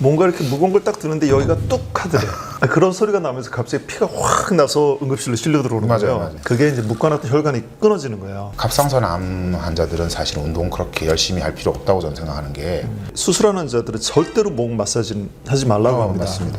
뭔가 이렇게 무거운 걸 딱 드는데 여기가 뚝 하더래. 그런 소리가 나면서 갑자기 피가 확 나서 응급실로 실려 들어오는 거예요. 맞아요. 그게 이제 묶어놨던 혈관이 끊어지는 거예요. 갑상선 암 환자들은 사실 운동 그렇게 열심히 할 필요 없다고 저는 생각하는 게 수술하는 환자들은 절대로 목 마사지는 하지 말라고 합니다. 맞습니다.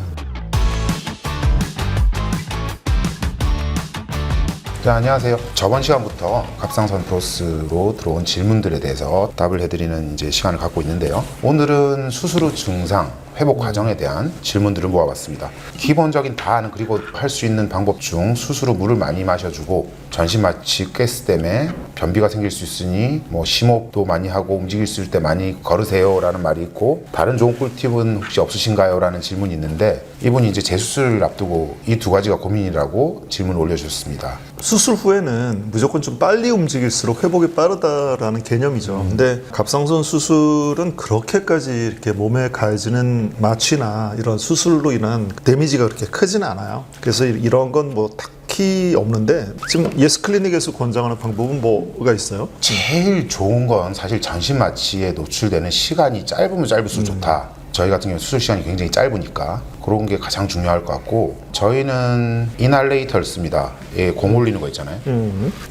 자, 안녕하세요. 저번 시간부터 갑상선 브로스로 들어온 질문들에 대해서 답을 해드리는 이제 시간을 갖고 있는데요. 오늘은 수술 후 증상, 회복 과정에 대한 질문들을 모아봤습니다. 기본적인 다 아는 그리고 할 수 있는 방법 중 수술 후 물을 많이 마셔주고 전신 마취 가스 때문에 변비가 생길 수 있으니 뭐 심호흡도 많이 하고 움직일 수 있을 때 많이 걸으세요 라는 말이 있고 다른 좋은 꿀팁은 혹시 없으신가요? 라는 질문이 있는데 이분이 이제 재수술을 앞두고 이 두 가지가 고민이라고 질문을 올려주셨습니다. 수술 후에는 무조건 좀 빨리 움직일수록 회복이 빠르다라는 개념이죠. 근데 갑상선 수술은 그렇게까지 이렇게 몸에 가해지는 마취나 이런 수술로 인한 데미지가 그렇게 크지는 않아요. 그래서 이런 건 뭐 딱히 없는데 지금 예스 클리닉에서 권장하는 방법은 뭐가 있어요? 제일 좋은 건 사실 전신 마취에 노출되는 시간이 짧으면 짧을수록 좋다. 저희 같은 경우 수술 시간이 굉장히 짧으니까 그런 게 가장 중요할 것 같고 저희는 이날레이터를 씁니다. 예, 공 올리는 거 있잖아요.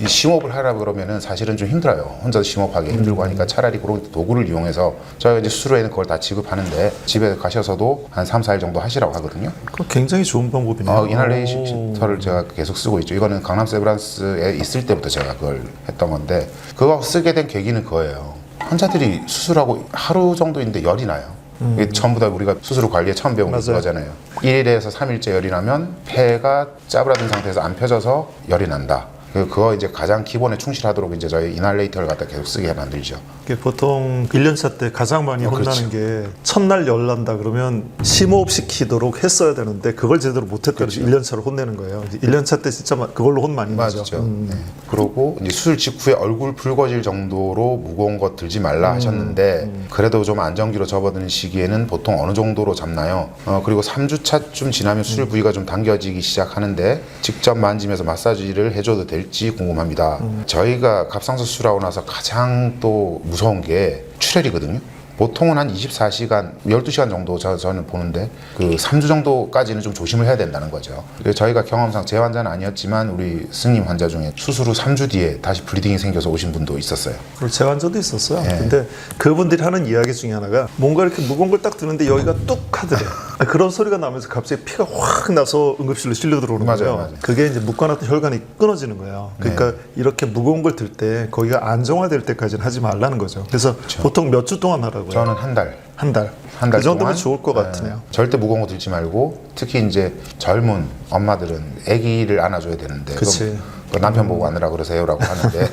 이 심호흡을 하라 그러면은 사실은 좀 힘들어요. 혼자서 심호흡하기 힘들고 하니까 차라리 그런 도구를 이용해서 저희가 이제 수술 후에는 그걸 다 지급하는데 집에 가셔서도 한 3, 4일 정도 하시라고 하거든요. 그거 굉장히 좋은 방법이네요. 이날레이터를 제가 계속 쓰고 있죠. 이거는 강남 세브란스에 있을 때부터 제가 그걸 했던 건데 그거 쓰게 된 계기는 그거예요. 환자들이 수술하고 하루 정도인데 열이 나요. 이게 전부 다 우리가 수술 후 관리에 처음 배운 거잖아요. 1일에서 3일째 열이 나면 폐가 짜부라든 상태에서 안 펴져서 열이 난다. 그거 이제 가장 기본에 충실하도록 이제 저희 이날레이터를 갖다 계속 쓰게 만들죠. 보통 1년차 때 가장 많이 혼나는 그렇죠. 게 첫날 열 난다 그러면 심호흡 시키도록 했어야 되는데 그걸 제대로 못했다 그래서 1년차를 혼내는 거예요. 1년차 때 진짜 그걸로 혼 많이 나죠. 네. 그리고 이제 수술 직후에 얼굴 붉어질 정도로 무거운 것 들지 말라 하셨는데 그래도 좀 안정기로 접어드는 시기에는 보통 어느 정도로 잡나요? 그리고 3주차쯤 지나면 수술 부위가 좀 당겨지기 시작하는데 직접 만지면서 마사지를 해줘도 될지 궁금합니다. 저희가 갑상선 수술하고 나서 가장 또 무서운 게 출혈이거든요. 보통은 한 24시간, 12시간 정도 저는 보는데 그 3주 정도까지는 좀 조심을 해야 된다는 거죠. 저희가 경험상 제 환자는 아니었지만 우리 스님 환자 중에 수술 후 3주 뒤에 다시 블리딩이 생겨서 오신 분도 있었어요. 그리고 제 환자도 있었어요. 네. 근데 그분들이 하는 이야기 중에 하나가 뭔가 이렇게 무거운 걸 딱 드는데 여기가 뚝 하더래. 그런 소리가 나면서 갑자기 피가 확 나서 응급실로 실려 들어오는 거예요. 맞아요. 그게 이제 묶어놨던 혈관이 끊어지는 거예요. 그러니까 이렇게 무거운 걸 들 때 거기가 안정화될 때까지는 하지 말라는 거죠. 그래서 보통 몇 주 동안 하라고요? 저는 한 달. 한 달. 한 달 그 정도면 동안, 좋을 것 같으네요. 절대 무거운 거 들지 말고 특히 이제 젊은 엄마들은 아기를 안아줘야 되는데 그치. 그거 남편 보고 안으라 그러세요라고 하는데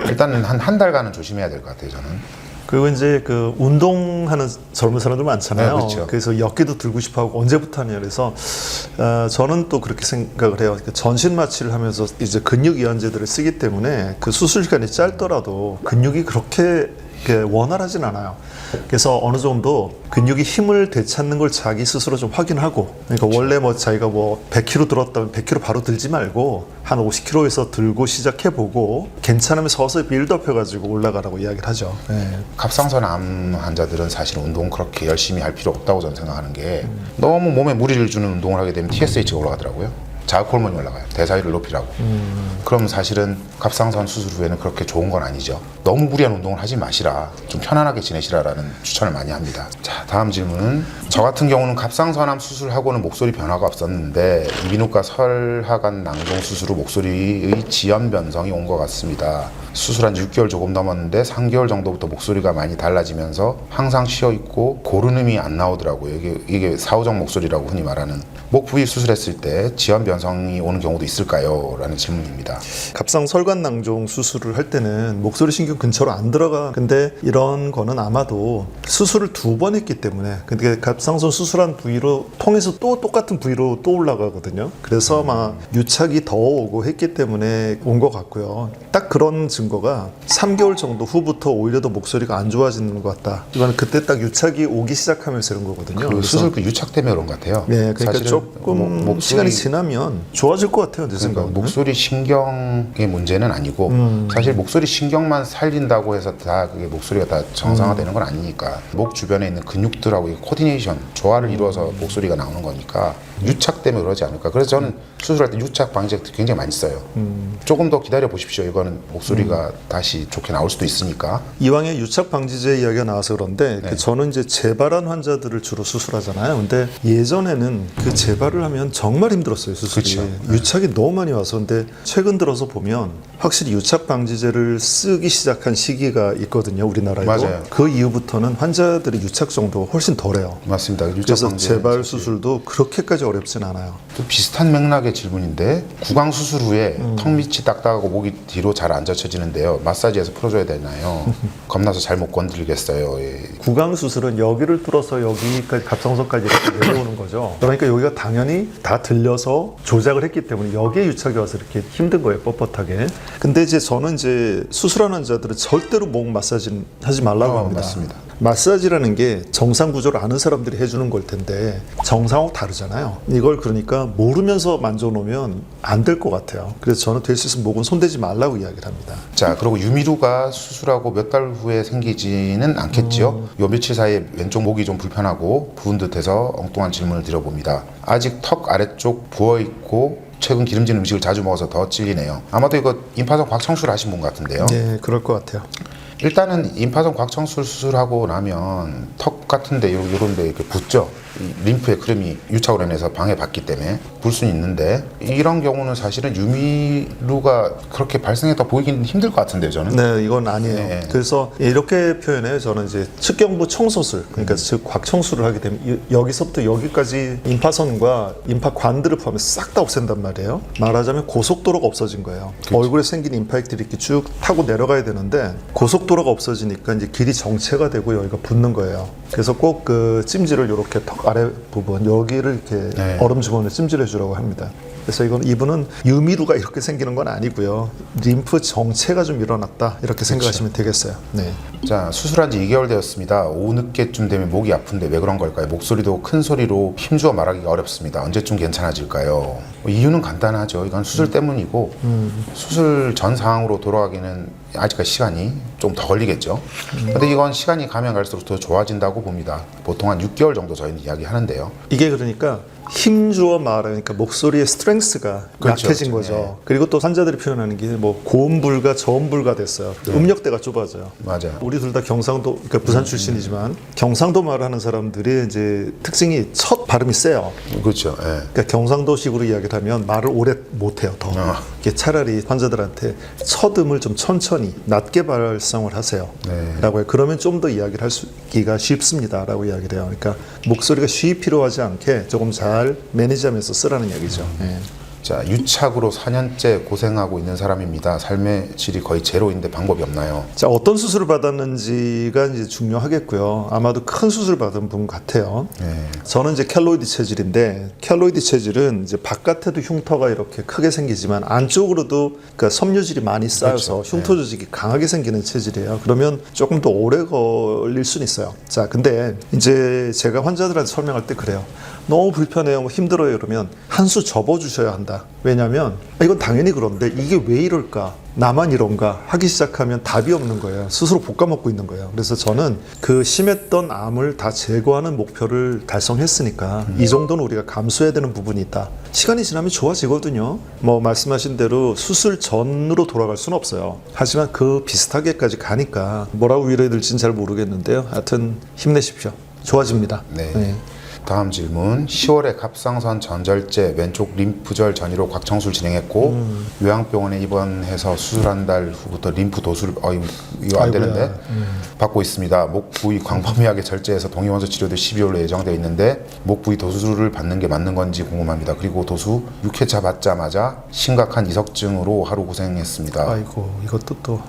일단은 한 달간은 조심해야 될 것 같아요. 저는. 그리고 이제 그 운동하는 젊은 사람들 많잖아요. 네, 그렇죠. 그래서 역기도 들고 싶어 하고 언제부터 하냐 그래서 저는 또 그렇게 생각을 해요. 전신 마취를 하면서 이제 근육 이완제들을 쓰기 때문에 그 수술 시간이 짧더라도 근육이 그렇게 원활하진 않아요. 그래서 어느 정도 근육이 힘을 되찾는 걸 자기 스스로 좀 확인하고 그러니까 원래 뭐 자기가 뭐 100kg 들었다면 100kg 바로 들지 말고 한 50kg에서 들고 시작해보고 괜찮으면 서서히 빌드업 해가지고 올라가라고 이야기를 하죠. 네. 갑상선 암 환자들은 사실 운동 그렇게 열심히 할 필요 없다고 저는 생각하는 게 너무 몸에 무리를 주는 운동을 하게 되면 TSH가 올라가더라고요. 자극 호르몬이 올라가요. 대사율을 높이라고. 그럼 사실은 갑상선 수술 후에는 그렇게 좋은 건 아니죠. 너무 무리한 운동을 하지 마시라. 좀 편안하게 지내시라라는 추천을 많이 합니다. 자, 다음 질문은 저 같은 경우는 갑상선암 수술하고는 목소리 변화가 없었는데 이비인후과 설하관 낭종 수술 후 목소리의 지연 변성이 온 것 같습니다. 수술한 지 6개월 조금 넘었는데 3개월 정도부터 목소리가 많이 달라지면서 항상 쉬어있고 고르름이 안 나오더라고요. 이게 사후적 목소리라고 흔히 말하는 목 부위 수술했을 때 지연 변성이 오는 경우도 있을까요? 라는 질문입니다. 갑상설관 낭종 수술을 할 때는 목소리 신경 근처로 안 들어가. 근데 이런 거는 아마도 수술을 2번 했기 때문에 근데 갑상선 수술한 부위로 통해서 또 똑같은 부위로 또 올라가거든요. 그래서 막 유착이 더 오고 했기 때문에 온 것 같고요. 딱 그런 증거가 3개월 정도 후부터 오히려 더 목소리가 안 좋아지는 것 같다. 이거는 그때 딱 유착이 오기 시작하면서 이런 거거든요. 그 수술 그 유착 때문에 그런 것 같아요. 네, 그러니까 사실은 조금 목소리- 시간이 지나면 좋아질 것 같아요, 내 그러니까 생각은. 목소리 신경의 문제는 아니고 사실 목소리 신경만 살린다고 해서 다 그게 목소리가 다 정상화되는 건 아니니까 목 주변에 있는 근육들하고 이 코디네이션 조화를 이루어서 목소리가 나오는 거니까 유착 때문에 그러지 않을까. 그래서 저는 수술할 때 유착 방지제 굉장히 많이 써요. 조금 더 기다려 보십시오. 이거는 목소리가 다시 좋게 나올 수도 있으니까. 이왕에 유착 방지제 이야기가 나와서 그런데 네. 그 저는 이제 재발한 환자들을 주로 수술하잖아요. 근데 예전에는 그 재발을 하면 정말 힘들었어요, 수술이. 그렇죠. 유착이 너무 많이 와서. 근데 최근 들어서 보면 확실히 유착 방지제를 쓰기 시작한 시기가 있거든요, 우리나라에도. 맞아요. 그 이후부터는 환자들의 유착 정도가 훨씬 덜해요. 맞습니다. 유착 그래서 방지제는 재발 사실 수술도 그렇게까지 어렵진 않아요. 또 비슷한 맥락의 질문인데 구강 수술 후에 턱 밑이 딱딱하고 목이 뒤로 잘 안 젖혀지는데요. 마사지해서 풀어줘야 되나요? 겁나서 잘못 건드리겠어요. 예. 구강 수술은 여기를 뚫어서 여기까지 갑상선까지 이렇게 내려오는 거죠. 그러니까 여기가 당연히 다 들려서 조작을 했기 때문에 여기에 유착이 와서 이렇게 힘든 거예요, 뻣뻣하게. 근데 이제 저는 이제 수술하는 환자들은 절대로 목 마사지는 하지 말라고 합니다. 맞습니다. 마사지라는 게 정상 구조를 아는 사람들이 해주는 걸 텐데 정상하고 다르잖아요. 이걸 그러니까 모르면서 만져놓으면 안 될 것 같아요. 그래서 저는 될 수 있으면 목은 손대지 말라고 이야기를 합니다. 자, 그리고 유미루가 수술하고 몇 달 후에 생기지는 않겠죠. 요 며칠 사이에 왼쪽 목이 좀 불편하고 부은 듯해서 엉뚱한 질문을 드려봅니다. 아직 턱 아래쪽 부어 있고 최근 기름진 음식을 자주 먹어서 더 찔리네요. 아마도 이거 임파선 곽청술 하신 분 같은데요. 네, 그럴 것 같아요. 일단은 임파선 곽청술 수술하고 나면 턱 같은데 요런 데 이렇게 붓죠. 이 림프의 흐름이 유착으로 인해서 방해받기 때문에 볼 수는 있는데 이런 경우는 사실은 유미루가 그렇게 발생했다 보이긴 힘들 것 같은데요, 저는. 네, 이건 아니에요. 네. 그래서 이렇게 표현해요. 저는 이제 측경부 청소술, 그러니까 즉 곽청술을 하게 되면 여기서부터 여기까지 임파선과 임파관들을 포함해서 싹 다 없앤단 말이에요. 말하자면 고속도로가 없어진 거예요. 얼굴에 생긴 임파액들이 이렇게 쭉 타고 내려가야 되는데 고속도로가 없어지니까 이제 길이 정체가 되고 여기가 붙는 거예요. 그래서 꼭 그 찜질을 이렇게 턱 아래 부분 여기를 이렇게 네. 얼음 주머니에 찜질해 주라고 합니다. 그래서 이분은 유미루가 이렇게 생기는 건 아니고요. 림프 정체가 좀 일어났다 이렇게 생각하시면 되겠어요. 네. 자, 수술한 지 2개월 되었습니다. 오후 늦게쯤 되면 목이 아픈데 왜 그런 걸까요? 목소리도 큰 소리로 힘주어 말하기가 어렵습니다. 언제쯤 괜찮아질까요? 이유는 간단하죠. 이건 수술 때문이고 수술 전 상황으로 돌아가기는 아직까지 시간이 좀 더 걸리겠죠. 근데 이건 시간이 가면 갈수록 더 좋아진다고 봅니다. 보통 한 6개월 정도 저희는 이야기하는데요. 이게 그러니까 힘주어 말하니까 목소리의 스트렝스가 그렇죠, 약해진 그렇죠. 거죠. 네. 그리고 또 환자들이 표현하는 게 뭐 고음불가 저음불가 됐어요. 음역대가 좁아져요. 맞아요. 우리 둘 다 경상도, 그러니까 부산 출신이지만 경상도 말하는 사람들이 이제 특징이 첫 발음이 세요. 그렇죠. 예. 그러니까 경상도식으로 이야기를 하면 말을 오래 못해요. 더. 이게 차라리 환자들한테 첫 음을 좀 천천히 낮게 발성을 하세요. 네. 라고 해요. 그러면 좀 더 이야기를 하기가 쉽습니다. 라고 이야기를 해요. 그러니까 목소리가 쉬이 필요하지 않게 조금 잘 매니지하면서 쓰라는 얘기죠. 예. 자, 유착으로 4년째 고생하고 있는 사람입니다. 삶의 질이 거의 제로인데 방법이 없나요? 자, 어떤 수술을 받았는지가 이제 중요하겠고요. 아마도 큰 수술 받은 분 같아요. 네. 저는 이제 켈로이드 체질인데 켈로이드 체질은 이제 바깥에도 흉터가 이렇게 크게 생기지만 안쪽으로도 그러니까 섬유질이 많이 쌓여서 그렇죠. 흉터 조직이 강하게 생기는 체질이에요. 그러면 조금 더 오래 걸릴 수는 있어요. 자, 근데 이제 제가 환자들한테 설명할 때 그래요. 너무 불편해요, 뭐 힘들어요 그러면 한 수 접어주셔야 한다. 왜냐하면 이건 당연히 그런데 이게 왜 이럴까? 나만 이런가? 하기 시작하면 답이 없는 거예요. 스스로 볶아먹고 있는 거예요. 그래서 저는 그 심했던 암을 다 제거하는 목표를 달성했으니까 이 정도는 우리가 감수해야 되는 부분이 있다. 시간이 지나면 좋아지거든요. 뭐 말씀하신 대로 수술 전으로 돌아갈 수는 없어요. 하지만 그 비슷하게까지 가니까 뭐라고 위로해 드릴지는 잘 모르겠는데요. 하여튼 힘내십시오. 좋아집니다. 네. 다음 질문. 10월에 갑상선 전절제 왼쪽 림프절 전이로 곽청술 진행했고 요양병원에 입원해서 수술한 달 후부터 림프 도수를 이거 안 되는데 받고 있습니다. 목 부위 광범위하게 절제해서 동위원소 치료도 12월로 예정되어 있는데 목 부위 도수를 받는 게 맞는 건지 궁금합니다. 그리고 도수 6회차 받자마자 심각한 이석증으로 하루 고생했습니다. 아이고 이것도 또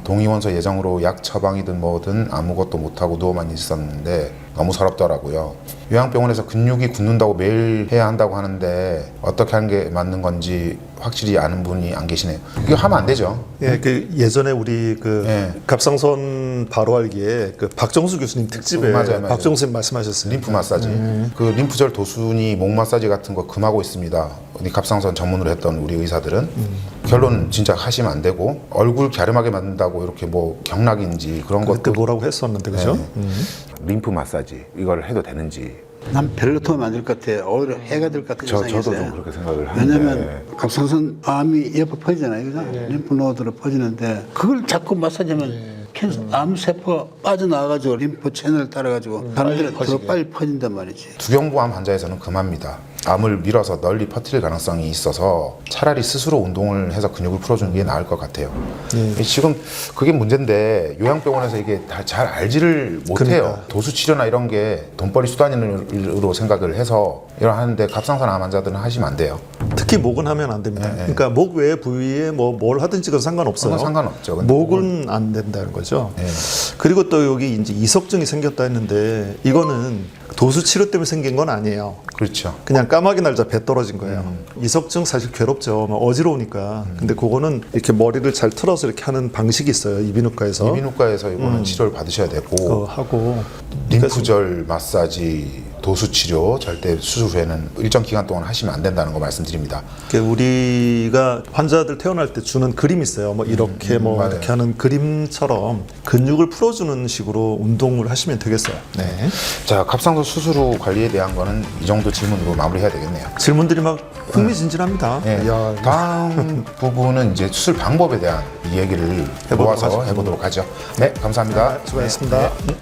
동위원소 예정으로 약 처방이든 뭐든 아무것도 못하고 누워만 있었는데 너무 서럽더라고요. 요양병원에서 근육이 굳는다고 매일 해야 한다고 하는데 어떻게 하는 게 맞는 건지 확실히 아는 분이 안 계시네요. 이거 하면 안 되죠. 예, 그 예전에 우리 그 예. 갑상선 바로 알기에 그 박정수 교수님 특집에 맞아요. 박정수 선생님 말씀하셨어요. 림프 마사지. 그 림프절 도순이 목 마사지 같은 거 금하고 있습니다. 우리 갑상선 전문으로 했던 우리 의사들은 결론 진짜 하시면 안 되고 얼굴 갸름하게 만든다고 이렇게 뭐 경락인지 그런 그때 것도 뭐라고 했었는데 그죠? 림프 마사지 이걸 해도 되는지 난 별로 도움 안 될 것 같아. 오히려 해가 될 것 같은 저도 생각이 좀 있어요. 그렇게 생각을 하는데 왜냐면 갑상선 암이 옆에 퍼지잖아요, 그죠? 림프노드로 퍼지는데 그걸 자꾸 마사지하면 캔서 암 세포가 빠져나와가지고 림프 채널 따라가지고 다른 데로 더 빨리 퍼진단 말이지. 두경부암 환자에서는 금합니다. 암을 밀어서 널리 퍼뜨릴 가능성이 있어서 차라리 스스로 운동을 해서 근육을 풀어주는 게 나을 것 같아요. 지금 그게 문제인데 요양병원에서 이게 다 잘 알지를 못해요. 그러니까. 도수치료나 이런 게 돈벌이 수단으로 생각을 해서 이런 하는데 갑상선 암 환자들은 하시면 안 돼요. 특히 목은 하면 안 됩니다. 그러니까 목 외 부위에 뭐 뭘 하든지 그건 상관없어요. 그건 상관없죠. 근데 목은 안 된다는 거죠. 네. 그리고 또 여기 이제 이석증이 생겼다 했는데 이거는 도수 치료 때문에 생긴 건 아니에요. 그렇죠. 그냥 까마귀 날자 배 떨어진 거예요. 이석증 사실 괴롭죠. 막 어지러우니까. 근데 그거는 이렇게 머리를 잘 틀어서 이렇게 하는 방식이 있어요. 이비인후과에서. 이비인후과에서 이거는 치료를 받으셔야 되고 그거 하고 림프절 마사지, 도수치료 절대 수술 후에는 일정 기간 동안 하시면 안 된다는 거 말씀드립니다. 우리가 환자들 태어날 때 주는 그림이 있어요. 뭐 이렇게 뭐 맞아요. 이렇게 하는 그림처럼 근육을 풀어주는 식으로 운동을 하시면 되겠어요. 네. 자, 갑상선 수술 후 관리에 대한 거는 이 정도 질문으로 마무리해야 되겠네요. 질문들이 막 흥미진진합니다. 네. 야, 다음 부분은 이제 수술 방법에 대한 이 얘기를 모아서 해보도록 하죠. 네, 감사합니다. 수고하셨습니다. 네.